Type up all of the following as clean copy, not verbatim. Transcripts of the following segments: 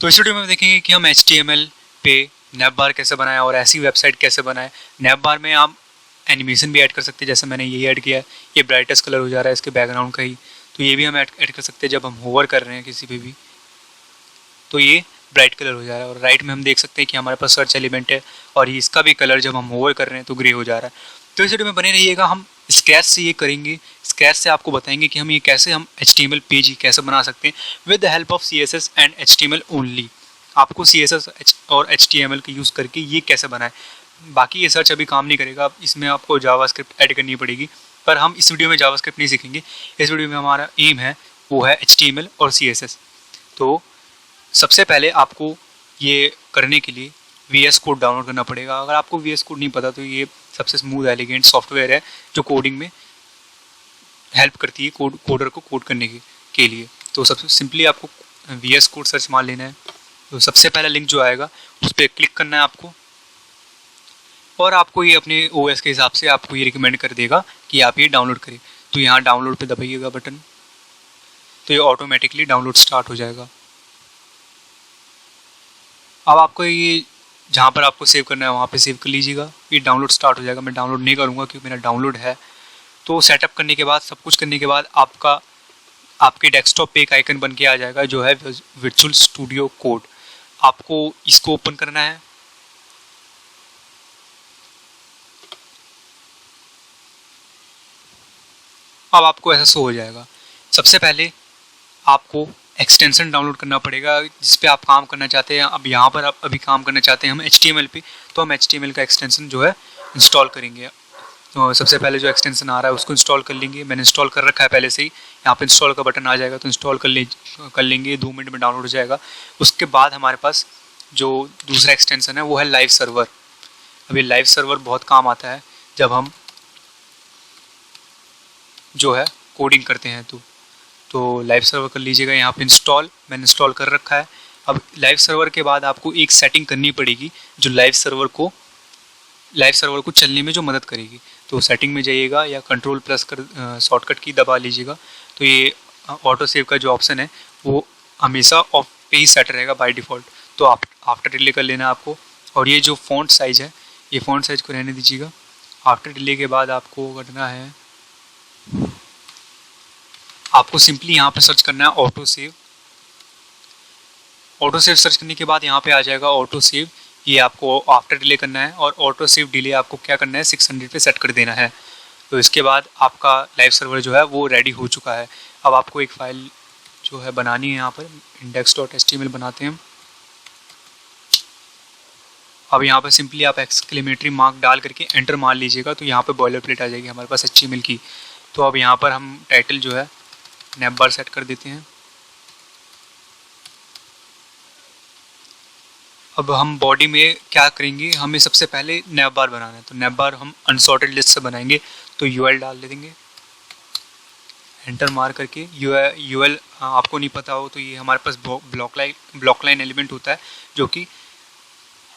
तो इस वीडियो में देखेंगे कि हम HTML पे नैप बार कैसे बनाएं और ऐसी वेबसाइट कैसे बनाएं। नैप बार में आप एनिमेशन भी ऐड कर सकते हैं, जैसे मैंने ये ऐड किया है, ये ब्राइटेस्ट कलर हो जा रहा है इसके बैकग्राउंड का ही, तो ये भी हम ऐड कर सकते हैं। जब हम होवर कर रहे हैं किसी पे भी तो ये ब्राइट कलर हो जा रहा है, और राइट में हम देख सकते हैं कि हमारे पास सर्च एलिमेंट है और इसका भी कलर जब हम होवर कर रहे हैं तो ग्रे हो जा रहा है। तो इस वीडियो में बने रहिएगा, हम स्क्रैच से ये करेंगे, स्क्रैच से आपको बताएंगे कि हम ये कैसे हम HTML पेज ही कैसे बना सकते हैं with the help of CSS and HTML only. आपको CSS और HTML का यूज़ करके ये कैसे बनाएं। बाकी ये सर्च अभी काम नहीं करेगा, इसमें आपको जावास्क्रिप्ट ऐड करनी पड़ेगी, पर हम इस वीडियो में जावास्क्रिप्ट नहीं सीखेंगे। इस वीडियो में हमारा एम है वो है HTML और CSS। तो सबसे पहले आपको ये करने के लिए VS कोड डाउनलोड करना पड़ेगा। अगर आपको VS कोड नहीं पता तो ये सबसे स्मूथ एलिगेंट सॉफ्टवेयर है जो कोडिंग में हेल्प करती है, कोडर को कोड करने के लिए। तो सबसे सिंपली आपको VS कोड सर्च मार लेना है। तो सबसे पहला लिंक जो आएगा उस पर क्लिक करना है आपको, और आपको ये अपने OS के हिसाब से आपको ये रिकमेंड कर देगा कि आप ये डाउनलोड करें। तो यहाँ डाउनलोड पे दबाइएगा बटन, तो ये ऑटोमेटिकली डाउनलोड स्टार्ट हो जाएगा। अब आपको ये जहाँ पर आपको सेव करना है वहाँ पे सेव कर लीजिएगा, ये डाउनलोड स्टार्ट हो जाएगा। मैं डाउनलोड नहीं करूँगा क्योंकि मेरा डाउनलोड है। तो सेटअप करने के बाद, सब कुछ करने के बाद आपके डेस्कटॉप पे एक आइकन बन के आ जाएगा जो है विजुअल स्टूडियो कोड। आपको इसको ओपन करना है। अब आपको ऐसा शो हो जाएगा। सबसे पहले आपको एक्सटेंशन डाउनलोड करना पड़ेगा जिस पे आप काम करना चाहते हैं। अब यहाँ पर आप अभी काम करना चाहते हैं हम HTML पे, तो हम HTML का एक्सटेंशन जो है इंस्टॉल करेंगे। तो सबसे पहले जो एक्सटेंशन आ रहा है उसको इंस्टॉल कर लेंगे। मैंने इंस्टॉल कर रखा है पहले से ही। यहाँ पे इंस्टॉल का बटन आ जाएगा तो इंस्टॉल कर लेंगे, 2 मिनट में डाउनलोड हो जाएगा। उसके बाद हमारे पास जो दूसरा एक्सटेंशन है वो है लाइव सर्वर। अभी लाइव सर्वर बहुत काम आता है जब हम जो है कोडिंग करते हैं। तो लाइव सर्वर कर लीजिएगा यहाँ पे इंस्टॉल, मैंने इंस्टॉल कर रखा है। अब लाइव सर्वर के बाद आपको एक सेटिंग करनी पड़ेगी जो लाइव सर्वर को चलने में जो मदद करेगी। तो सेटिंग में जाइएगा या कंट्रोल+ कर शॉर्टकट की दबा लीजिएगा। तो ये ऑटो सेव का जो ऑप्शन है वो हमेशा ऑफ पे ही सेट रहेगा बाय डिफ़ॉल्ट। तो आप आफ्टर डिले कर लेना आपको। और ये जो फ़ॉन्ट साइज़ है, ये फ़ॉन्ट साइज़ को रहने दीजिएगा। आफ्टर डिले के बाद आपको करना है, आपको सिंपली यहाँ पे सर्च करना है auto save. Auto save search करने के बाद यहाँ पे आ जाएगा ऑटो सेव। ये आपको आफ्टर डिले करना है, और ऑटो सेव डिले आपको क्या करना है 600 पे सेट कर देना है। तो इसके बाद आपका लाइव सर्वर जो है वो रेडी हो चुका है। अब आपको एक फ़ाइल जो है बनानी है, यहाँ पर index.html बनाते हैं हम। अब यहाँ पर सिंपली आप एक्सक्लेमेटरी मार्क डाल करके एंटर मार लीजिएगा, तो यहाँ पर बॉयलर प्लेट आ जाएगी हमारे पास HTML की। तो अब यहाँ पर हम टाइटल जो है नैप बार सेट कर देते हैं। अब हम बॉडी में क्या करेंगे, हमें सबसे पहले नैप बार बनाना है। तो नैप बार हम अनसॉर्टेड लिस्ट से बनाएंगे। तो UL डाल देंगे, एंटर मार करके। UL आपको नहीं पता हो तो ये हमारे पास ब्लॉक लाइन एलिमेंट होता है जो कि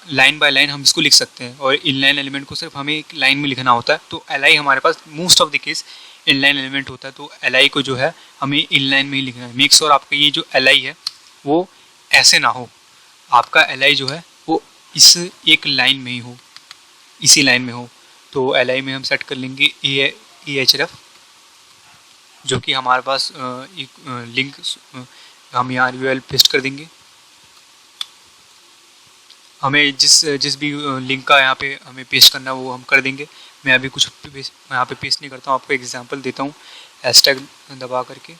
लाइन बाय लाइन हम इसको लिख सकते हैं, और इनलाइन एलिमेंट को सिर्फ हमें एक लाइन में लिखना होता है। तो LI हमारे पास most of the case inline element होता है। तो LI को जो है हमें इनलाइन में ही लिखना है। मेक श्योर आपका ये जो LI है वो ऐसे ना हो, आपका LI जो है वो इस एक लाइन में ही हो, इसी लाइन में हो। तो LI में हम सेट कर लेंगे ahref, जो कि हमारे पास एक लिंक हम यहाँ URL पेस्ट कर देंगे। हमें जिस भी लिंक का यहाँ पे हमें पेस्ट करना है वो हम कर देंगे। मैं अभी कुछ यहाँ पे पेस्ट नहीं करता हूँ, आपको एग्जांपल देता हूँ। हैशटैग दबा करके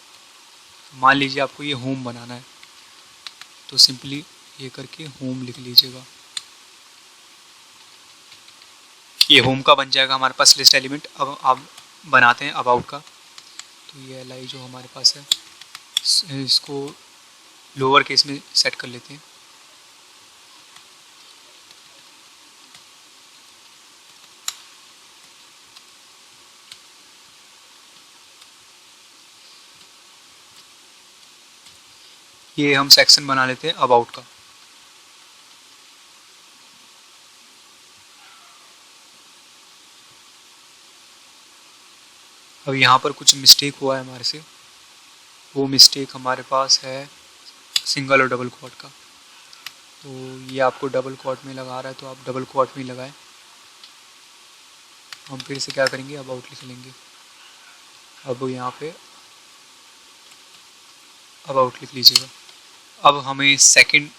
मान लीजिए आपको ये होम बनाना है, तो सिंपली ये करके होम लिख लीजिएगा। ये होम का बन जाएगा हमारे पास लिस्ट एलिमेंट। अब आप बनाते हैं अबाउट का। तो ये LI जो हमारे पास है इसको लोअर केस में सेट कर लेते हैं। ये हम सेक्शन बना लेते हैं अबाउट का। अब यहाँ पर कुछ मिस्टेक हुआ है हमारे से, वो मिस्टेक हमारे पास है सिंगल और डबल क्वोट का। तो ये आपको डबल क्वाट में लगा रहा है तो आप डबल क्वाट में ही लगाएं। हम फिर से क्या करेंगे, अब आउट लिख लेंगे। अब यहाँ पे अब आउट लिख लीजिएगा। अब हमें सेकंड,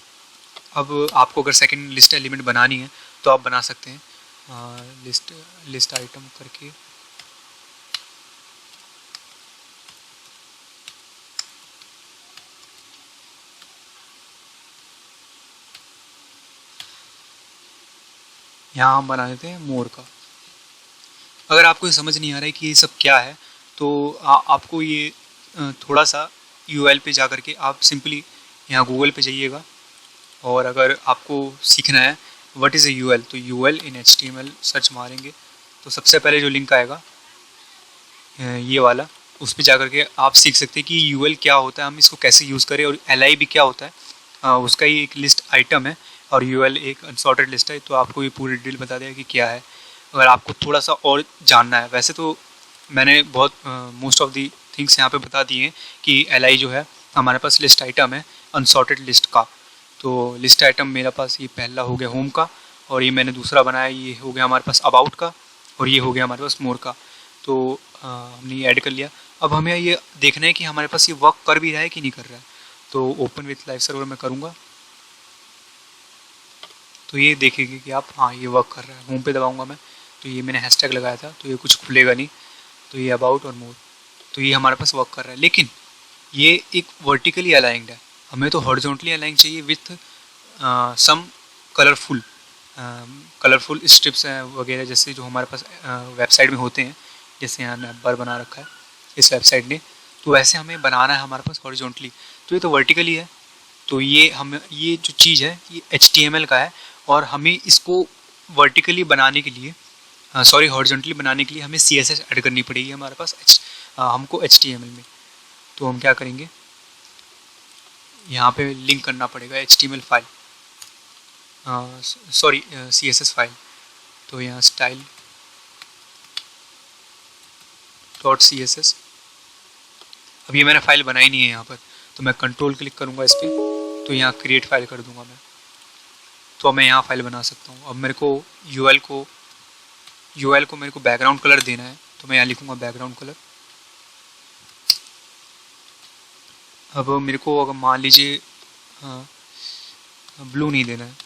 अब आपको अगर सेकंड लिस्ट एलिमेंट बनानी है तो आप बना सकते हैं। लिस्ट आइटम करके यहाँ हम बना देते हैं मोर का। अगर आपको ये समझ नहीं आ रहा है कि ये सब क्या है तो आपको ये थोड़ा सा यूएल पे जा करके आप सिंपली यहाँ गूगल पे जाइएगा, और अगर आपको सीखना है व्हाट इज़ ए यूएल तो यूएल इन एचटीएमएल सर्च मारेंगे तो सबसे पहले जो लिंक आएगा ये वाला, उस पर जा करके आप सीख सकते हैं कि यूएल क्या होता है, हम इसको कैसे यूज़ करें, और एलआई भी क्या होता है। उसका ही एक लिस्ट आइटम है और यूएल एक अनसॉर्टेड लिस्ट है, तो आपको ये पूरी डिटेल बता देगा कि क्या है। अगर आपको थोड़ा सा और जानना है, वैसे तो मैंने बहुत मोस्ट ऑफ दी थिंग्स यहाँ पे बता दिए हैं कि एलआई जो है हमारे पास लिस्ट आइटम है अनसॉर्टेड लिस्ट का। तो लिस्ट आइटम मेरे पास ये पहला हो गया होम का, और ये मैंने दूसरा बनाया ये हो गया हमारे पास अबाउट का, और ये हो गया हमारे पास मोर का। तो हमने ये ऐड कर लिया। अब हमें ये देखना है कि हमारे पास ये वर्क कर भी रहा है कि नहीं कर रहा है। तो ओपन विथ लाइव सर्वर मैं करूँगा तो ये देखेंगे कि आप हाँ ये वर्क कर रहा है। होम पे दबाऊंगा मैं तो ये मैंने हैशटैग लगाया था तो ये कुछ खुलेगा नहीं। तो ये अबाउट और मोर, तो ये हमारे पास वर्क कर रहा है, लेकिन ये एक वर्टिकली अलाइंड है। हमें तो हॉरिजॉन्टली अलाइन चाहिए विथ सम कलरफुल स्ट्रिप्स हैं वगैरह, जैसे जो हमारे पास वेबसाइट में होते हैं, जैसे यहाँ नैप बार बना रखा है इस वेबसाइट ने, तो वैसे हमें बनाना है हमारे पास हॉरिजॉन्टली। तो ये तो वर्टिकली है, तो ये जो चीज़ है ये HTML का है, और हमें इसको वर्टिकली बनाने के लिए हॉरिजॉन्टली बनाने के लिए हमें CSS ऐड करनी पड़ेगी हमारे पास हमको HTML में। तो हम क्या करेंगे, यहाँ पे लिंक करना पड़ेगा HTML फाइल, CSS फाइल। तो यहाँ स्टाइल .css, अब ये मैंने फाइल बनाई नहीं है यहाँ पर, तो मैं कंट्रोल क्लिक करूँगा इस पर, तो यहाँ क्रिएट फाइल कर दूँगा मैं। तो मैं यहाँ फाइल बना सकता हूँ। अब मेरे को यूएल को मेरे को बैकग्राउंड कलर देना है, तो मैं यहाँ लिखूँगा बैकग्राउंड कलर। अब मेरे को अगर मान लीजिए ब्लू नहीं देना है,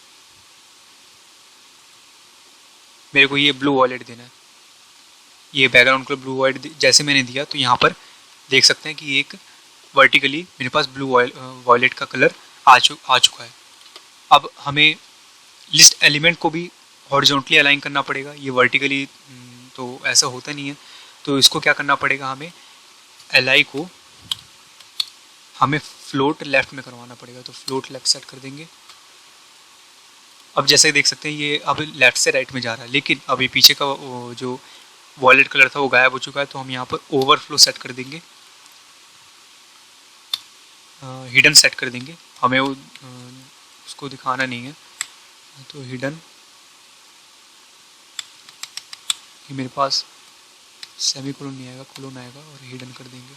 मेरे को ये ब्लू वॉयलेट देना है। ये बैकग्राउंड कलर ब्लू वॉयलेट जैसे मैंने दिया तो यहाँ पर देख सकते हैं कि एक वर्टिकली मेरे पास ब्लू वॉयलेट का कलर आ चुका है। अब हमें लिस्ट एलिमेंट को भी हॉरिजॉन्टली अलाइन करना पड़ेगा, ये वर्टिकली तो ऐसा होता नहीं है। तो इसको क्या करना पड़ेगा, हमें एलआई को हमें फ्लोट लेफ्ट में करवाना पड़ेगा। तो फ्लोट लेफ्ट सेट कर देंगे। अब जैसे देख सकते हैं ये अब लेफ्ट से राइट में जा रहा है, लेकिन अभी पीछे का जो वॉयलेट कलर था वो गायब हो चुका है। तो हम यहाँ पर ओवरफ्लो सेट कर देंगे, हिडन सेट कर देंगे। हमें वो उसको दिखाना नहीं है, तो हिडन कि मेरे पास सेमी कोलन नहीं आएगा, कोलन आएगा, और हिडन कर देंगे।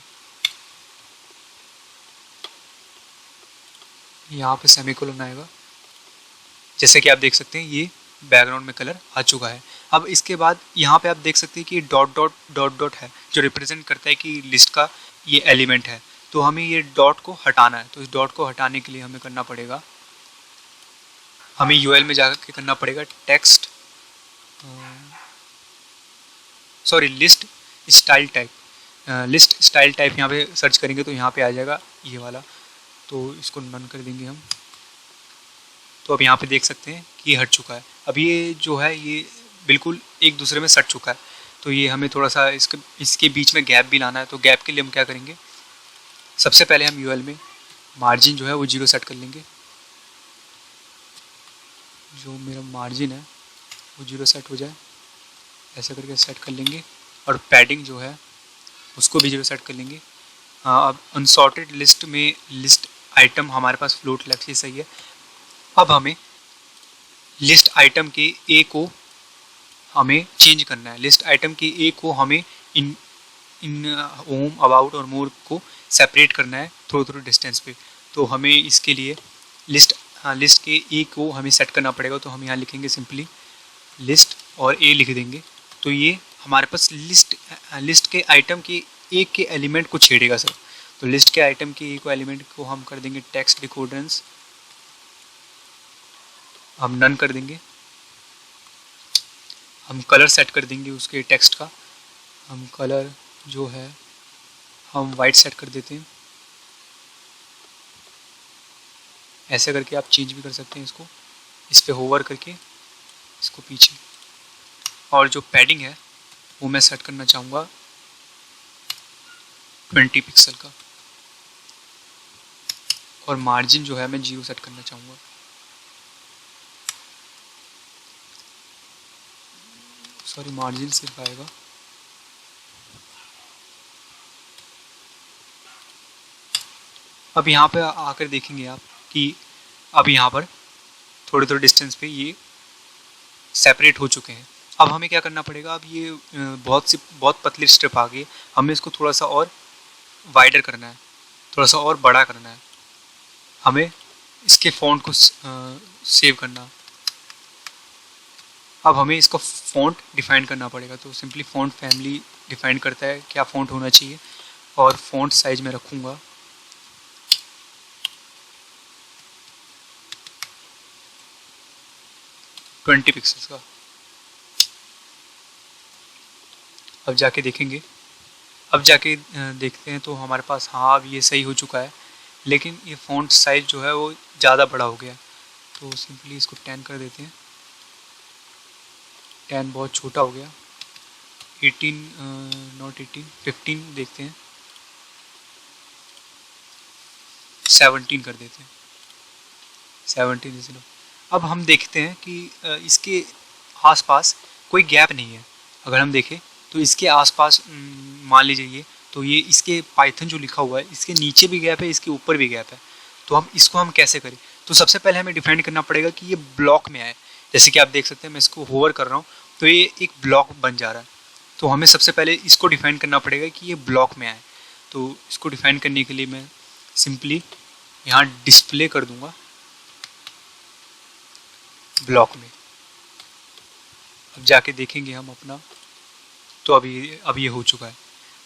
यहाँ पे सेमी कोलन आएगा। जैसे कि आप देख सकते हैं ये बैकग्राउंड में कलर आ चुका है। अब इसके बाद यहाँ पे आप देख सकते हैं कि डॉट डॉट डॉट डॉट है जो रिप्रेजेंट करता है कि लिस्ट का ये एलिमेंट है। तो हमें ये डॉट को हटाना है। तो इस डॉट को हटाने के लिए हमें करना पड़ेगा, हमें यूएल में जाकर के करना पड़ेगा text list style type. List style type यहाँ पे सर्च करेंगे तो यहाँ पे आ जाएगा ये वाला। तो इसको नन कर देंगे हम। तो अब यहाँ पे देख सकते हैं कि ये हट चुका है। अब ये जो है ये बिल्कुल एक दूसरे में सट चुका है। तो ये हमें थोड़ा सा इसके बीच में गैप भी लाना है। तो गैप के लिए हम क्या करेंगे, सबसे पहले हम यूएल में मार्जिन जो है वो 0 सेट कर लेंगे। जो मेरा मार्जिन है वो 0 सेट हो जाए, ऐसा करके सेट कर लेंगे। और पैडिंग जो है उसको भी 0 सेट कर लेंगे। हाँ, अब अनसॉर्टेड लिस्ट में लिस्ट आइटम हमारे पास फ्लोट लेफ्ट ही सही है। अब हमें लिस्ट आइटम के ए को हमें चेंज करना है। लिस्ट आइटम के ए को हमें इन होम अबाउट और मोर को सेपरेट करना है थोड़ी थोड़ी डिस्टेंस पे। तो हमें इसके लिए लिस्ट हाँ लिस्ट के ए को हमें सेट करना पड़ेगा, तो हम यहाँ लिखेंगे सिंपली लिस्ट और ए लिख देंगे। तो ये हमारे पास लिस्ट के आइटम के एक के एलिमेंट को छेड़ेगा सर। तो लिस्ट के आइटम के एक एलिमेंट को हम कर देंगे टेक्स्ट डिकोडेंस, हम नन कर देंगे। हम कलर सेट कर देंगे उसके टेक्स्ट का, हम कलर जो है हम वाइट सेट कर देते हैं। ऐसे करके आप चेंज भी कर सकते हैं इसको, इस पर होवर करके इसको पीछे। और जो पैडिंग है वो मैं सेट करना चाहूँगा 20 पिक्सल का, और मार्जिन जो है मैं 0 सेट करना चाहूँगा। सॉरी, मार्जिन सिर्फ आएगा। अब यहाँ पे आकर देखेंगे आप कि अब यहाँ पर थोड़े थोड़े डिस्टेंस पे ये सेपरेट हो चुके हैं। अब हमें क्या करना पड़ेगा, अब ये बहुत पतली स्ट्रिप आ गई, हमें इसको थोड़ा सा और वाइडर करना है, थोड़ा सा और बड़ा करना है। हमें इसके फ़ॉन्ट को सेव करना। अब हमें इसका फ़ॉन्ट डिफ़ाइन करना पड़ेगा। तो सिंपली फ़ॉन्ट फैमिली डिफ़ाइन करता है क्या फ़ॉन्ट होना चाहिए, और फ़ॉन्ट साइज़ में रखूँगा 20 पिक्सल्स का। अब जाके देखेंगे, अब जाके देखते हैं तो हमारे पास हाँ अब ये सही हो चुका है, लेकिन ये फ़ॉन्ट साइज़ जो है वो ज़्यादा बड़ा हो गया। तो सिंपली इसको 10 कर देते हैं। 10 बहुत छोटा हो गया। 18 नॉट 18 15 देखते हैं, 17 कर देते हैं। 17 इज लो। अब हम देखते हैं कि इसके आसपास कोई गैप नहीं है। अगर हम देखें तो इसके आसपास मान लीजिए ये, तो ये इसके पाइथन जो लिखा हुआ है इसके नीचे भी गैप है, इसके ऊपर भी गैप है। तो हम इसको हम कैसे करें, तो सबसे पहले हमें डिफाइन करना पड़ेगा कि ये ब्लॉक में आए। जैसे कि आप देख सकते हैं मैं इसको होवर कर रहा हूँ तो ये एक ब्लॉक बन जा रहा है। तो हमें सबसे पहले इसको डिफाइन करना पड़ेगा कि ये ब्लॉक में आए। तो इसको डिफाइन करने के लिए मैं सिंपली यहाँ डिस्प्ले कर दूँगा ब्लॉक में। अब जाके देखेंगे हम अपना, तो अभी ये हो चुका है।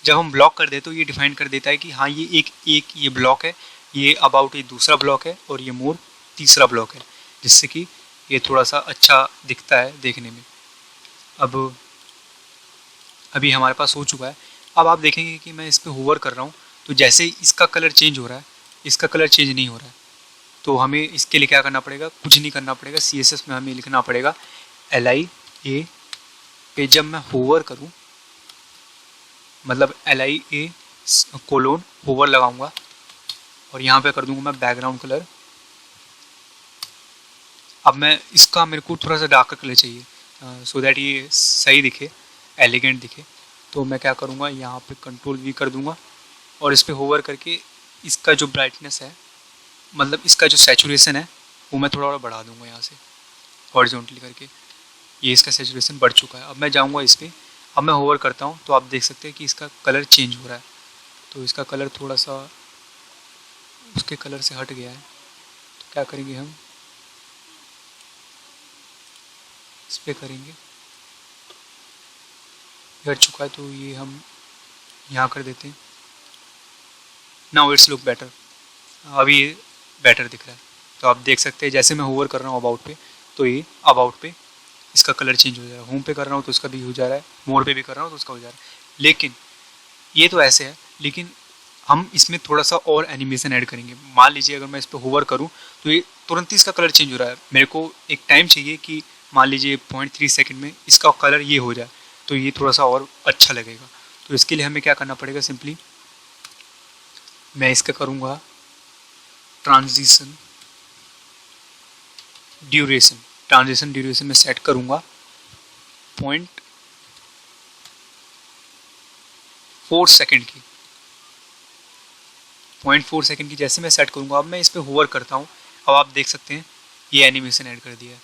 जब हम ब्लॉक कर दे तो ये डिफाइन कर देता है कि हाँ ये एक ये ब्लॉक है, ये अबाउट ये दूसरा ब्लॉक है, और ये मोर तीसरा ब्लॉक है, जिससे कि ये थोड़ा सा अच्छा दिखता है देखने में। अब अभी हमारे पास हो चुका है। अब आप देखेंगे कि मैं इस पर होवर कर रहा हूँ तो जैसे ही इसका कलर चेंज हो रहा है, इसका कलर चेंज नहीं हो रहा है। तो हमें इसके लिए क्या करना पड़ेगा, कुछ नहीं करना पड़ेगा। CSS में हमें लिखना पड़ेगा LIA पे जब मैं होवर करूँ, मतलब LIA कोलोन होवर लगाऊंगा, और यहाँ पे कर दूंगा मैं बैकग्राउंड कलर। अब मैं इसका मेरे को थोड़ा सा डार्कर कलर चाहिए सो दैट ये सही दिखे, एलिगेंट दिखे। तो मैं क्या करूँगा, यहाँ पे Ctrl+V कर दूंगा, और इस पर होवर करके इसका जो ब्राइटनेस है, मतलब इसका जो सैचुरेशन है वो मैं थोड़ा और बढ़ा दूंगा यहाँ से हॉरिजॉन्टली करके। ये इसका सैचुरेशन बढ़ चुका है। अब मैं जाऊँगा इस पर, अब मैं होवर करता हूँ तो आप देख सकते हैं कि इसका कलर चेंज हो रहा है। तो इसका कलर थोड़ा सा उसके कलर से हट गया है। तो क्या करेंगे, हम इस पर करेंगे, हट चुका है तो ये हम यहाँ कर देते हैं। नाउ इट्स लुक बेटर, अभी ये बेटर दिख रहा है। तो आप देख सकते हैं जैसे मैं होवर कर रहा हूँ अबाउट पे, तो ये अबाउट पे इसका कलर चेंज हो जा रहा है। होम पे कर रहा हूँ तो उसका भी हो जा रहा है, मोर पे भी कर रहा हूँ तो उसका हो जा रहा है। लेकिन ये तो ऐसे है, लेकिन हम इसमें थोड़ा सा और एनिमेशन ऐड करेंगे। मान लीजिए अगर मैं इस पर होवर करूँ तो ये तुरंत ही इसका कलर चेंज हो रहा है। मेरे को एक टाइम चाहिए कि मान लीजिए 0.3 सेकेंड में इसका कलर ये हो जाए, तो ये थोड़ा सा और अच्छा लगेगा। तो इसके लिए हमें क्या करना पड़ेगा, सिंपली मैं इसका करूँगा ट्रांजिशन ड्यूरेशन में सेट करूँगा 0.4 सेकेंड की। 0.4 सेकेंड की जैसे मैं सेट करूँगा, अब मैं इस पर होवर करता हूँ। अब आप देख सकते हैं ये एनिमेशन ऐड कर दिया है।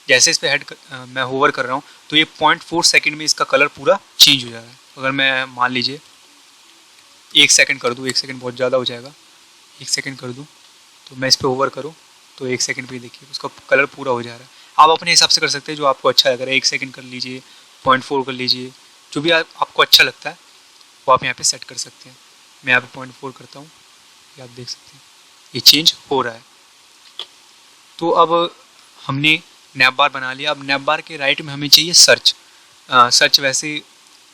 जैसे इस पर मैं होवर कर रहा हूँ तो ये 0.4 सेकेंड में इसका कलर पूरा चेंज हो जा रहा है। अगर मैं मान लीजिए 1 सेकेंड कर दूँ, 1 सेकेंड बहुत ज़्यादा हो जाएगा, 1 सेकेंड कर दूँ, तो मैं इस पर होवर करूँ तो 1 सेकंड पे देखिए उसका कलर पूरा हो जा रहा है। आप अपने हिसाब से कर सकते हैं जो आपको अच्छा लग रहा है, 1 सेकंड कर लीजिए, 0.4 कर लीजिए, जो भी आपको अच्छा लगता है वो आप यहाँ पे सेट कर सकते हैं। मैं यहाँ पे 0.4 करता हूँ, ये आप देख सकते हैं ये चेंज हो रहा है। तो अब हमने नैप बार बना लिया। अब नैप बार के राइट में हमें चाहिए सर्च। सर्च वैसे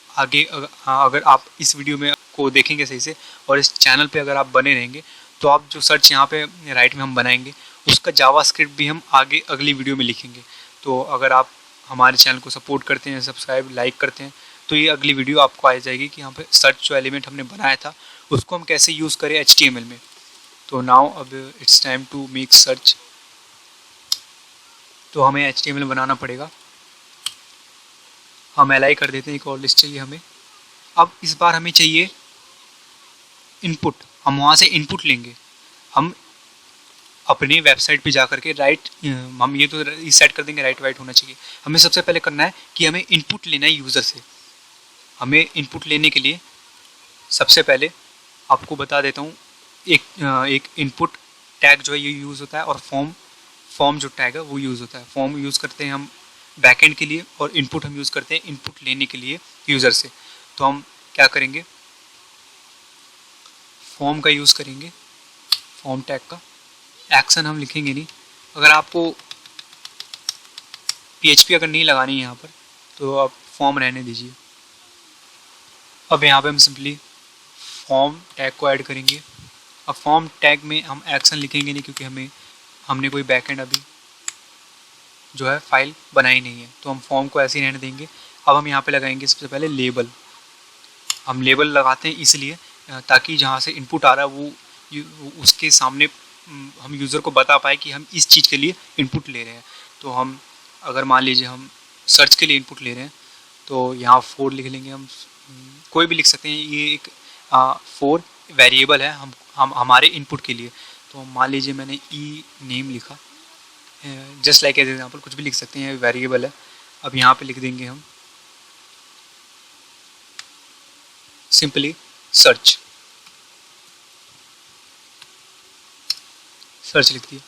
आगे अगर आप इस वीडियो में को देखेंगे सही से और इस चैनल पे अगर आप बने रहेंगे तो आप जो सर्च यहाँ पे राइट में हम बनाएंगे उसका जावास्क्रिप्ट भी हम आगे अगली वीडियो में लिखेंगे। तो अगर आप हमारे चैनल को सपोर्ट करते हैं, सब्सक्राइब लाइक करते हैं, तो ये अगली वीडियो आपको आ जाएगी कि यहाँ पे सर्च जो एलिमेंट हमने बनाया था उसको हम कैसे यूज़ करें HTML में। तो नाउ अब it's time to make search. तो हमें HTML बनाना पड़ेगा। हम एलाई कर देते हैं, एक और लिस्ट चाहिए हमें। अब इस बार हमें चाहिए इनपुट। हम वहाँ से इनपुट लेंगे। हम अपनी वेबसाइट पे जा करके राइट, हम ये तो सेट कर देंगे राइट वाइट होना चाहिए। हमें सबसे पहले करना है कि हमें इनपुट लेना है यूज़र से। हमें इनपुट लेने के लिए सबसे पहले आपको बता देता हूँ, एक इनपुट टैग जो है ये यूज़ होता है और फॉर्म जो टैग है वो यूज़ होता है। फॉर्म यूज़ करते हैं हम बैकएंड के लिए और इनपुट हम यूज़ करते हैं इनपुट लेने के लिए यूज़र से। तो हम क्या करेंगे, फॉर्म का यूज़ करेंगे, फॉर्म टैग का। एक्शन हम लिखेंगे नहीं। अगर आपको PHP अगर नहीं लगानी है यहाँ पर तो आप फॉर्म रहने दीजिए। अब यहाँ पे हम सिंपली फॉर्म टैग को ऐड करेंगे। अब फॉर्म टैग में हम एक्शन लिखेंगे नहीं क्योंकि हमने कोई बैकएंड अभी जो है फाइल बनाई नहीं है, तो हम फॉर्म को ऐसे ही रहने देंगे। अब हम यहाँ पे लगाएंगे सबसे पहले लेबल। हम लेबल लगाते हैं इसलिए ताकि जहाँ से इनपुट आ रहा है वो उसके सामने हम यूज़र को बता पाए कि हम इस चीज़ के लिए इनपुट ले रहे हैं। तो हम अगर मान लीजिए हम सर्च के लिए इनपुट ले रहे हैं तो यहाँ 4 लिख लेंगे। हम कोई भी लिख सकते हैं, ये एक 4 वेरिएबल है हम हमारे इनपुट के लिए। तो मान लीजिए मैंने नेम लिखा, जस्ट लाइक एज एग्जाम्पल, कुछ भी लिख सकते हैं, वेरिएबल है। अब यहाँ पे लिख देंगे हम सिंपली सर्च लिख दिया।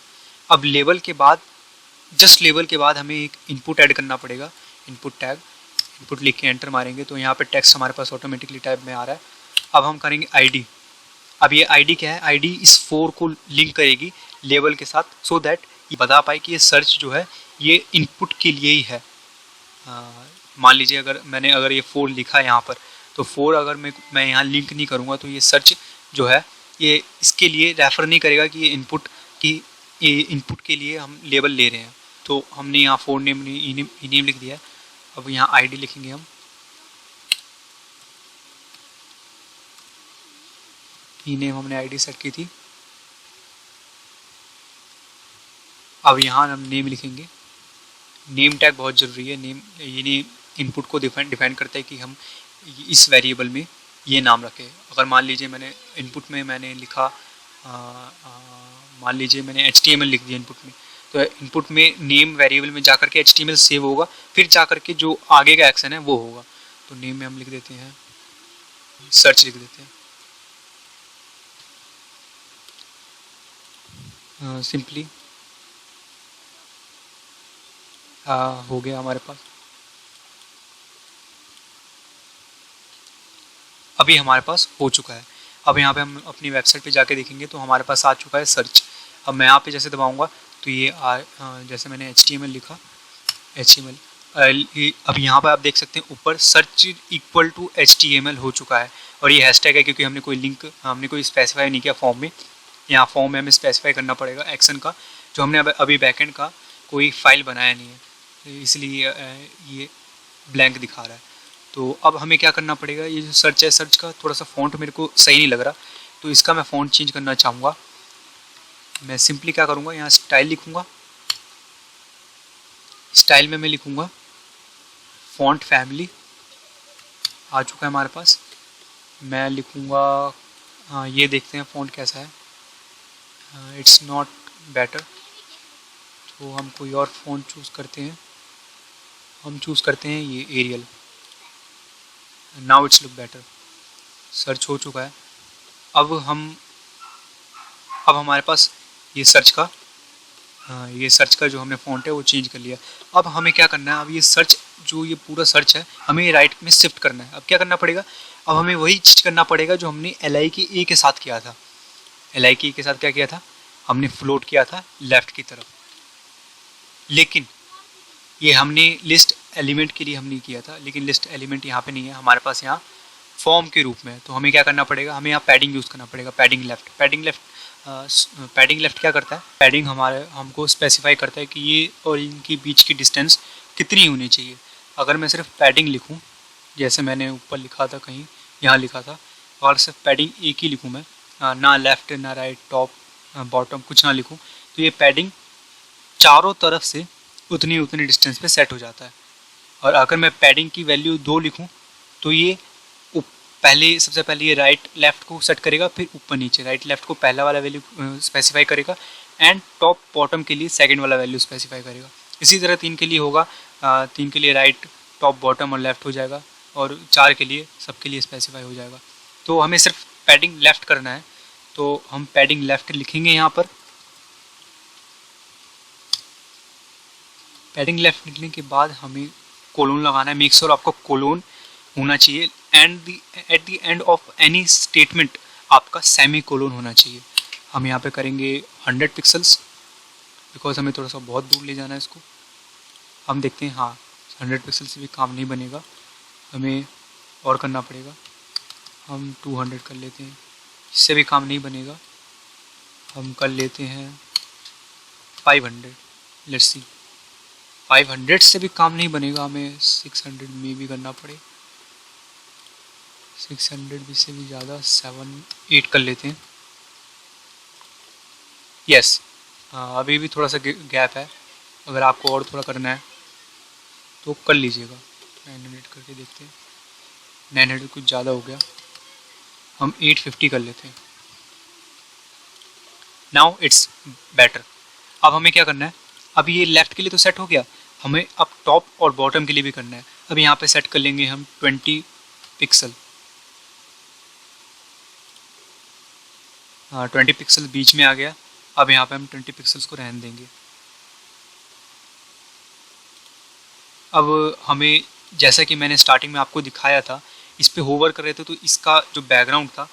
अब लेबल के बाद, जस्ट लेबल के बाद हमें एक इनपुट ऐड करना पड़ेगा, इनपुट टैग। इनपुट लिख के एंटर मारेंगे तो यहाँ पे टेक्स्ट हमारे पास ऑटोमेटिकली टाइप में आ रहा है। अब हम करेंगे ID। अब ये ID क्या है, ID इस 4 को लिंक करेगी लेबल के साथ, सो दैट ये बता पाए कि ये सर्च जो है ये इनपुट के लिए ही है। मान लीजिए अगर ये 4 लिखा है यहाँ पर, तो 4 अगर मैं यहाँ लिंक नहीं करूँगा तो ये सर्च जो है ये इसके लिए रेफ़र नहीं करेगा कि ये इनपुट के लिए हम लेबल ले रहे हैं। तो हमने यहाँ 4 नेम लिख दिया है। अब यहाँ ID लिखेंगे हम, नेम हमने ID सेट की थी। अब यहाँ हम नेम लिखेंगे। नेम टैग बहुत ज़रूरी है। ये इनपुट को डिफाइन करता है कि हम इस वेरिएबल में ये नाम रखें। अगर मान लीजिए मैंने इनपुट में मैंने लिखा, मान लीजिए मैंने HTML लिख दिया इनपुट में, तो इनपुट में नेम वेरिएबल में जाकर के HTML सेव होगा, फिर जाकर के जो आगे का एक्शन है वो होगा। तो नेम में हम लिख देते हैं सर्च, लिख देते हैं सिंपली। हो गया हमारे पास। अभी हमारे पास हो चुका है। अब यहाँ पे हम अपनी वेबसाइट पे जाके देखेंगे तो हमारे पास आ चुका है सर्च। अब मैं यहाँ पे जैसे दबाऊँगा तो ये जैसे मैंने HTML लिखा, HTML, अब यहाँ पर आप देख सकते हैं ऊपर सर्च इक्वल टू HTML हो चुका है। और ये हैशटैग है क्योंकि हमने कोई स्पेसिफाई नहीं किया फॉर्म में। यहाँ फॉर्म में हमें स्पेसिफाई करना पड़ेगा एक्शन का, जो हमने अभी बैकएंड का कोई फाइल बनाया नहीं है, इसलिए ये ब्लैंक दिखा रहा है। तो अब हमें क्या करना पड़ेगा, ये जो सर्च है, सर्च का थोड़ा सा फ़ॉन्ट मेरे को सही नहीं लग रहा, तो इसका मैं फ़ॉन्ट चेंज करना चाहूँगा। मैं सिंपली क्या करूँगा, यहाँ स्टाइल लिखूँगा। स्टाइल में मैं लिखूँगा फ़ॉन्ट फैमिली, आ चुका है हमारे पास। मैं लिखूँगा, हाँ ये देखते हैं फ़ॉन्ट कैसा है, इट्स नॉट बेटर, तो हम कोई और फ़ॉन्ट चूज़ करते हैं। हम चूज़ करते हैं ये Arial. Now it's look better. Search हो चुका है। अब हमारे पास ये सर्च का हाँ, ये सर्च का जो हमने फ़ॉन्ट है वो चेंज कर लिया। अब हमें क्या करना है, अब ये सर्च जो ये पूरा सर्च है हमें राइट में शिफ्ट करना है। अब क्या करना पड़ेगा, अब हमें वही चीज़ करना पड़ेगा जो हमने एल आई के ए के साथ किया था। एल आई के ए के साथ क्या किया था, हमने फ्लोट किया था लेफ़्ट की तरफ, लेकिन ये हमने लिस्ट एलिमेंट के लिए हमने किया था, लेकिन लिस्ट एलिमेंट यहाँ पे नहीं है हमारे पास, यहाँ फॉर्म के रूप में। तो हमें क्या करना पड़ेगा, हमें यहाँ पैडिंग यूज़ करना पड़ेगा, पैडिंग लेफ़्ट। पैडिंग लेफ़्ट क्या करता है, पैडिंग हमारे हमको स्पेसिफाई करता है कि ये और इनके बीच की डिस्टेंस कितनी होनी चाहिए। अगर मैं सिर्फ पैडिंग लिखूँ, जैसे मैंने ऊपर लिखा था कहीं, यहाँ लिखा था, और सिर्फ पैडिंग एक ही लिखूँ मैं, ना लेफ़्ट ना राइट टॉप बॉटम कुछ ना लिखूँ, तो ये पैडिंग चारों तरफ से उतनी उतनी डिस्टेंस पे सेट हो जाता है। और अगर मैं पैडिंग की वैल्यू 2 लिखूँ तो ये पहले सबसे पहले ये राइट लेफ़्ट को सेट करेगा, फिर ऊपर नीचे राइट लेफ़्ट को पहला वाला वैल्यू स्पेसिफाई करेगा, एंड टॉप बॉटम के लिए सेकंड वाला वैल्यू स्पेसिफाई करेगा। इसी तरह 3 के लिए होगा, 3 के लिए राइट टॉप बॉटम और लेफ़्ट हो जाएगा, और 4 के लिए सबके लिए स्पेसिफाई हो जाएगा। तो हमें सिर्फ पैडिंग लेफ़्ट करना है, तो हम पैडिंग लेफ़्ट लिखेंगे यहाँ पर। पैडिंग लेफ़्ट लिखने के बाद हमें कोलोन लगाना है। मेक श्योर आपका कोलोन होना चाहिए, and at the end of any statement आपका सेमी कोलोन होना चाहिए। हम यहाँ पे करेंगे 100 पिक्सल्स, बिकॉज हमें थोड़ा सा बहुत दूर ले जाना है इसको। हम देखते हैं, हाँ 100 पिक्सल से भी काम नहीं बनेगा, हमें और करना पड़ेगा। हम 200 कर लेते हैं, इससे भी काम नहीं बनेगा, हम कर लेते हैं 500। लेट्स सी, 500 से भी काम नहीं बनेगा, हमें 600 में भी करना पड़े, 600 भी से भी ज़्यादा, 7-8 कर लेते हैं। यस, अभी भी थोड़ा सा गैप है, अगर आपको और थोड़ा करना है तो कर लीजिएगा। 900 करके देखते हैं, 900 कुछ ज़्यादा हो गया, हम 850 कर लेते हैं। Now it's better. अब हमें क्या करना है, अब ये लेफ़्ट के लिए तो सेट हो गया, हमें अब टॉप और बॉटम के लिए भी करना है। अब यहाँ पे सेट कर लेंगे हम 20 पिक्सल। हाँ 20 पिक्सल बीच में आ गया, अब यहाँ पे हम 20 पिक्सल्स को रहने देंगे। अब हमें, जैसा कि मैंने स्टार्टिंग में आपको दिखाया था, इस पे होवर कर रहे थे तो इसका जो बैकग्राउंड था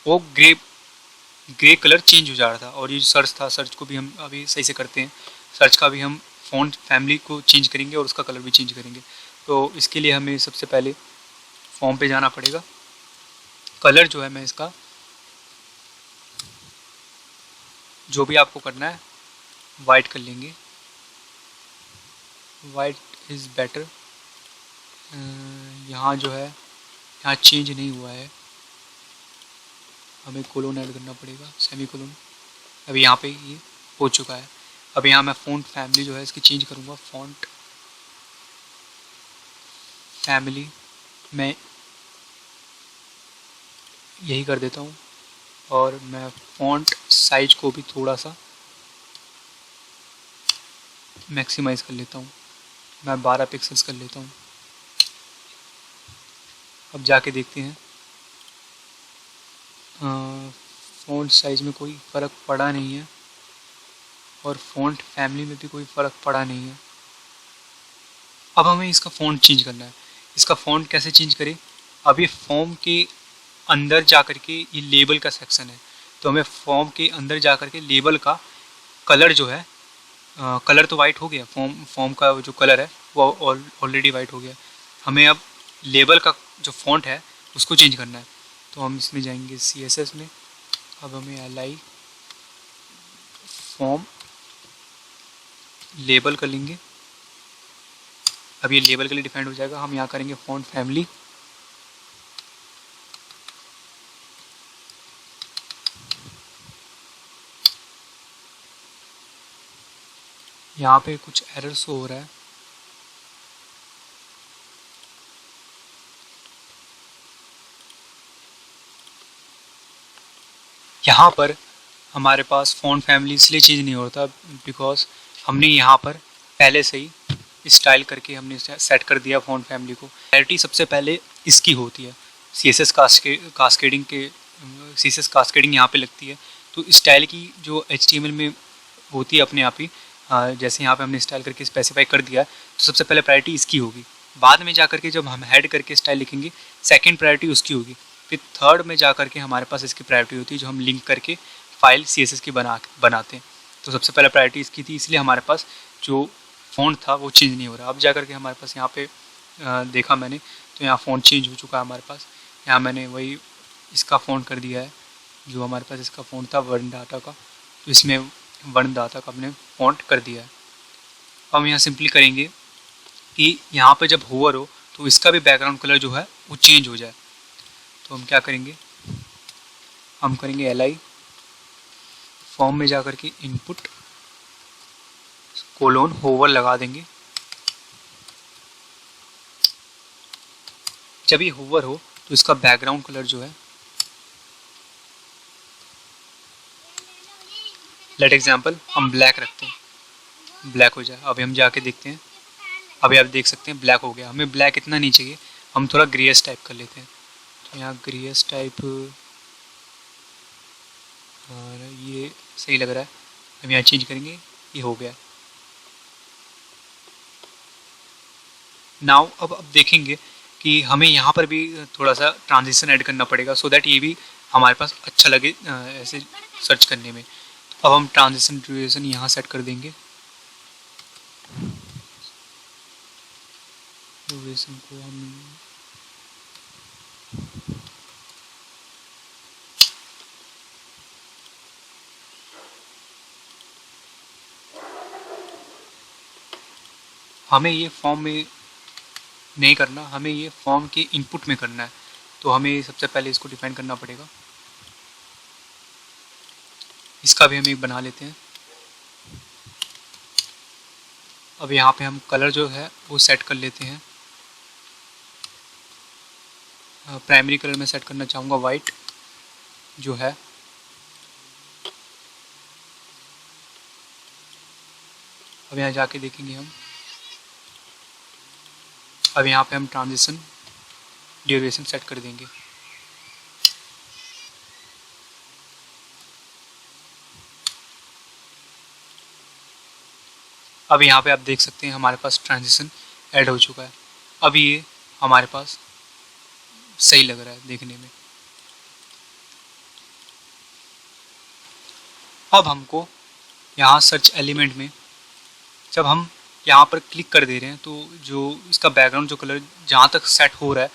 वो ग्रे कलर चेंज हो जा रहा था। और ये सर्च था, सर्च को भी हम अभी सही से करते हैं, सर्च का भी हम फ़ॉन्ट फैमिली को चेंज करेंगे और उसका कलर भी चेंज करेंगे। तो इसके लिए हमें सबसे पहले फॉर्म पे जाना पड़ेगा। कलर जो है, मैं इसका जो भी आपको करना है वाइट कर लेंगे, वाइट इज़ बेटर। यहाँ जो है, यहाँ चेंज नहीं हुआ है, हमें कोलोन ऐड करना पड़ेगा, सेमी कोलोन। अभी यहाँ पे ये हो चुका है। अब यहाँ मैं फ़ॉन्ट फैमिली जो है इसकी चेंज करूँगा, फ़ॉन्ट फैमिली मैं यही कर देता हूँ, और मैं फ़ॉन्ट साइज को भी थोड़ा सा मैक्सिमाइज़ कर लेता हूँ, मैं 12 पिक्सल्स कर लेता हूँ। अब जाके देखते हैं, फ़ॉन्ट साइज़ में कोई फ़र्क पड़ा नहीं है, और फ़ॉन्ट फैमिली में भी कोई फ़र्क पड़ा नहीं है। अब हमें इसका फ़ॉन्ट चेंज करना है। इसका फ़ॉन्ट कैसे चेंज करें, अब ये फॉर्म के अंदर जा कर के ये लेबल का सेक्शन है, तो हमें फॉर्म के अंदर जा कर के लेबल का कलर जो है, कलर तो वाइट हो गया, फॉर्म का जो कलर है वो ऑलरेडी वाइट हो गया, हमें अब लेबल का जो फ़ॉन्ट है उसको चेंज करना है। तो हम इसमें जाएंगे CSS में, अब हमें LI फॉर्म लेबल कर लेंगे। अब ये लेबल के लिए डिफाइंड हो जाएगा। हम यहाँ करेंगे फ़ॉन्ट फैमिली, यहाँ पे कुछ एरर शो हो रहा है, यहाँ पर हमारे पास फ़ॉन्ट फैमिली इसलिए चेंज नहीं होता बिकॉज हमने यहाँ पर पहले से ही स्टाइल करके हमने सेट कर दिया फ़ॉन्ट फैमिली को। क्लैरिटी सबसे पहले इसकी होती है, CSS कास्केडिंग यहाँ पे लगती है। तो स्टाइल की जो HTML में होती है अपने आप ही। जैसे यहाँ पे हमने स्टाइल करके स्पेसिफाई कर दिया तो सबसे पहले प्रायोरिटी इसकी होगी। बाद में जा करके जब हम हेड करके स्टाइल लिखेंगे सेकंड प्रायोरिटी उसकी होगी। फिर थर्ड में जा करके हमारे पास इसकी प्रायोरिटी होती है जो हम लिंक करके फाइल CSS की बनाते हैं। तो सबसे पहले प्रायोरिटी इसकी थी, इसलिए हमारे पास जो फ़ॉन्ट था वो चेंज नहीं हो रहा। अब जा करके हमारे पास यहाँ पे देखा मैंने तो यहाँ फ़ॉन्ट चेंज हो चुका है हमारे पास। यहाँ मैंने वही इसका फ़ॉन्ट कर दिया है जो हमारे पास इसका फ़ॉन्ट था वर्ण डाटा का, तो इसमें वर्ण डाटा का हमने फ़ॉन्ट कर दिया है। हम यहाँ सिंपली करेंगे कि यहाँ पे जब होवर हो तो इसका भी बैकग्राउंड कलर जो है वो चेंज हो जाए। तो हम क्या करेंगे, हम करेंगे LI फॉर्म में जा करके इनपुट कोलोन होवर लगा देंगे। जब ये होवर हो तो इसका बैकग्राउंड कलर जो है, लेट एग्जाम्पल हम ब्लैक रखते हैं, ब्लैक हो जाए। अभी हम जाके देखते हैं, अभी आप देख सकते हैं ब्लैक हो गया। हमें ब्लैक इतना नहीं चाहिए, हम थोड़ा ग्रेस टाइप कर लेते हैं। तो यहाँ ग्रेस टाइप और ये सही लग रहा है, हम यहाँ चेंज करेंगे, ये हो गया। नाउ अब देखेंगे कि हमें यहाँ पर भी थोड़ा सा ट्रांजिशन ऐड करना पड़ेगा सो दैट ये भी हमारे पास अच्छा लगे ऐसे सर्च करने में। तो अब हम ट्रांजिशन ड्यूरेशन यहाँ सेट कर देंगे, ड्यूरेशन को हम हमें ये फॉर्म में नहीं करना, हमें ये फॉर्म के इनपुट में करना है। तो हमें सबसे पहले इसको डिफाइन करना पड़ेगा। इसका भी हम एक बना लेते हैं। अब यहाँ पे हम कलर जो है वो सेट कर लेते हैं। प्राइमरी कलर में सेट करना चाहूँगा वाइट जो है। अब यहाँ जाके देखेंगे हम, अब यहाँ पे हम ट्रांजिशन ड्यूरेशन सेट कर देंगे। अब यहाँ पे आप देख सकते हैं हमारे पास ट्रांजिशन ऐड हो चुका है। अब ये हमारे पास सही लग रहा है देखने में। अब हमको यहाँ सर्च एलिमेंट में जब हम यहाँ पर क्लिक कर दे रहे हैं तो जो इसका बैकग्राउंड जो कलर जहाँ तक सेट हो रहा है,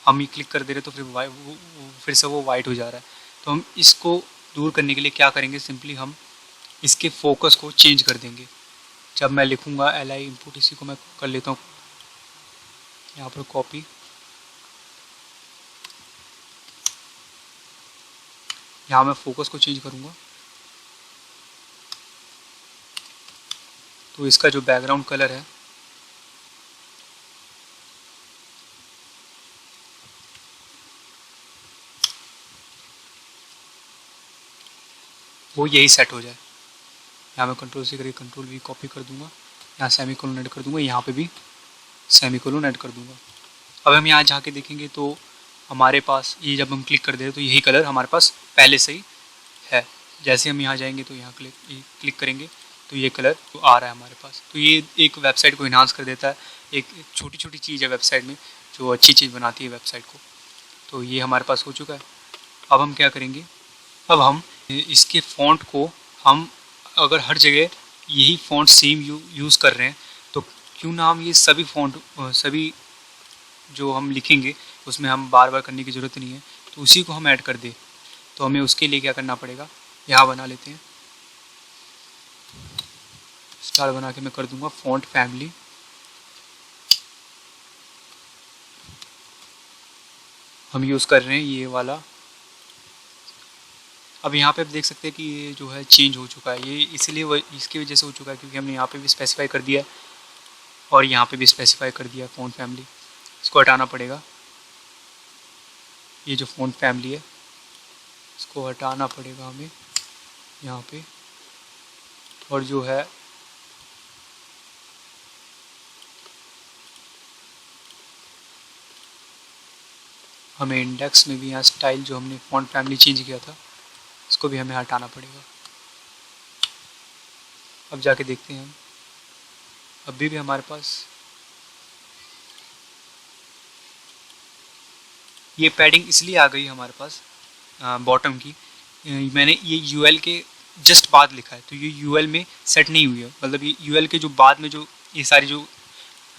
हम ये क्लिक कर दे रहे हैं तो फिर से वो वाइट हो जा रहा है। तो हम इसको दूर करने के लिए क्या करेंगे, सिंपली हम इसके फोकस को चेंज कर देंगे। जब मैं लिखूँगा LI इनपुट, इसी को मैं कर लेता हूँ यहाँ पर कॉपी, यहाँ मैं फोकस को चेंज करूँगा तो इसका जो बैकग्राउंड कलर है वो यही सेट हो जाए। यहाँ मैं कंट्रोल से करके कंट्रोल V कॉपी कर दूंगा, यहाँ सेमीकोलन ऐड कर दूंगा, यहाँ पे भी सेमीकोलन ऐड कर दूंगा। अब हम यहाँ जाके देखेंगे तो हमारे पास ये जब हम क्लिक कर दे तो यही कलर हमारे पास पहले से ही है। जैसे हम यहाँ जाएंगे तो यहाँ क्लिक करेंगे तो ये कलर तो आ रहा है हमारे पास। तो ये एक वेबसाइट को इन्हांस कर देता है, एक छोटी छोटी चीज़ है वेबसाइट में जो अच्छी चीज़ बनाती है वेबसाइट को। तो ये हमारे पास हो चुका है। अब हम क्या करेंगे, अब हम इसके फ़ॉन्ट को हम अगर हर जगह यही फ़ॉन्ट सेम यूज़ कर रहे हैं तो क्यों ना हम ये सभी फ़ॉन्ट सभी जो हम लिखेंगे उसमें हम बार बार करने की ज़रूरत नहीं है, तो उसी को हम ऐड कर दें। तो हमें उसके लिए क्या करना पड़ेगा, यहाँ बना लेते हैं स्टार बना के मैं कर दूंगा फ़ॉन्ट फैमिली। हम यूज़ कर रहे हैं ये वाला। अब यहाँ पे आप देख सकते हैं कि ये जो है चेंज हो चुका है, ये इसलिए इसकी वजह से हो चुका है क्योंकि हमने यहाँ पे भी स्पेसिफाई कर दिया और यहाँ पे भी स्पेसिफाई कर दिया फ़ॉन्ट फैमिली। इसको हटाना पड़ेगा, ये जो फ़ॉन्ट फैमिली है इसको हटाना पड़ेगा हमें यहाँ पे। और जो है हमें इंडेक्स में भी यहाँ स्टाइल जो हमने फ़ॉन्ट फैमिली चेंज किया था इसको भी हमें हटाना पड़ेगा। अब जाके देखते हैं हम। अभी भी हमारे पास ये पैडिंग इसलिए आ गई हमारे पास बॉटम की। मैंने ये यूएल के जस्ट बाद लिखा है, तो ये यूएल में सेट नहीं हुई है, मतलब ये यूएल के जो बाद में जो ये सारी जो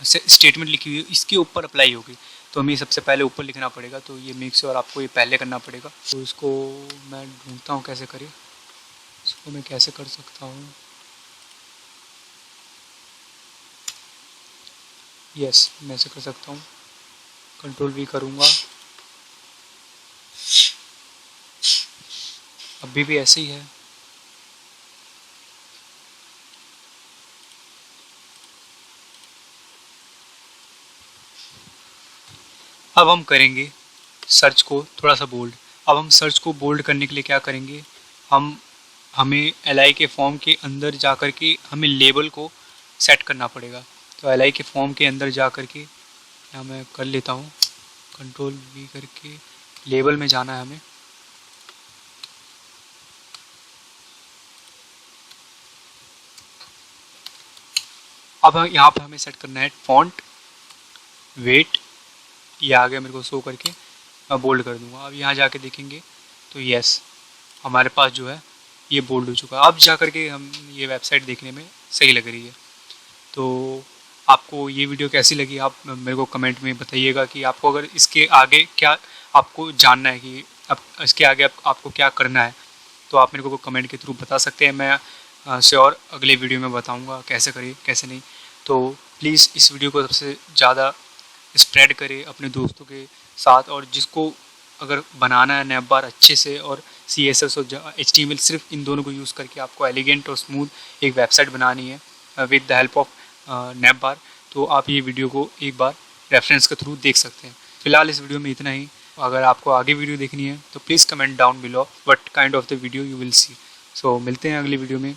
स्टेटमेंट लिखी हुई है इसके ऊपर अप्लाई होगी। तो हमें सबसे पहले ऊपर लिखना पड़ेगा, तो ये मेक श्योर आपको ये पहले करना पड़ेगा। तो इसको मैं ढूंढता हूँ कैसे करें, इसको मैं कैसे कर सकता हूँ। यस, मैं ऐसे कर सकता हूँ, कंट्रोल वी करूँगा। अभी भी ऐसे ही है। अब हम करेंगे सर्च को थोड़ा सा बोल्ड। अब हम सर्च को बोल्ड करने के लिए क्या करेंगे, हमें एलआई के फॉर्म के अंदर जा कर के हमें लेबल को सेट करना पड़ेगा। तो एलआई के फॉर्म के अंदर जा कर के यहाँ मैं कर लेता हूँ, कंट्रोल वी करके लेबल में जाना है हमें। अब यहाँ पर हमें सेट करना है फॉन्ट वेट, ये आ गया मेरे को शो करके, मैं बोल्ड कर दूंगा। अब यहाँ जाके देखेंगे तो यस, हमारे पास जो है ये बोल्ड हो चुका है। अब जा करके हम ये वेबसाइट देखने में सही लग रही है। तो आपको ये वीडियो कैसी लगी आप मेरे को कमेंट में बताइएगा कि आपको अगर इसके आगे क्या आपको जानना है कि अब इसके आगे आपको क्या करना है, तो आप मेरे को कमेंट के थ्रू बता सकते हैं। मैं श्योर अगले वीडियो में बताऊंगा कैसे करिए कैसे नहीं। तो प्लीज़ इस वीडियो को सबसे ज़्यादा स्प्रेड करें अपने दोस्तों के साथ, और जिसको अगर बनाना है नैप बार अच्छे से और CSS और HTML सिर्फ इन दोनों को यूज़ करके आपको एलिगेंट और स्मूथ एक वेबसाइट बनानी है with the help of nav bar, तो आप ये वीडियो को एक बार रेफरेंस के थ्रू देख सकते हैं। फिलहाल इस वीडियो में इतना ही। अगर आपको आगे वीडियो देखनी है तो please comment down below what kind of the video you will see. So मिलते हैं अगली वीडियो में।